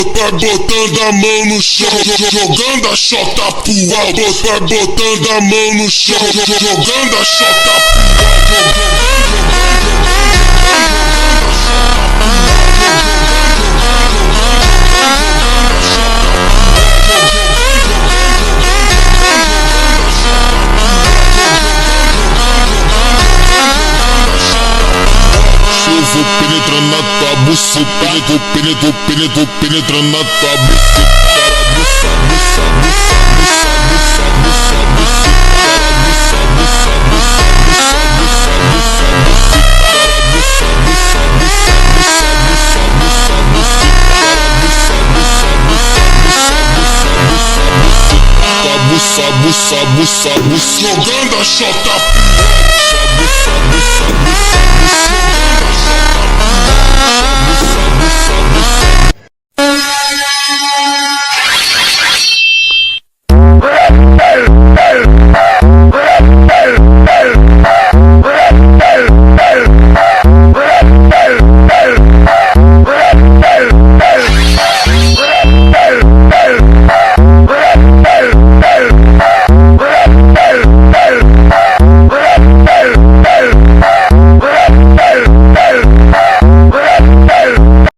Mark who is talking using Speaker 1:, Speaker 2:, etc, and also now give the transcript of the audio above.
Speaker 1: Vai botando a mão no chão, jogando a chota pro alto. Vai botando a mão no chão, jogando a chota pro alto. Eu vou penetrando na tua buceta, vou penetrando na tua buceta. Jogando a chota pro alto.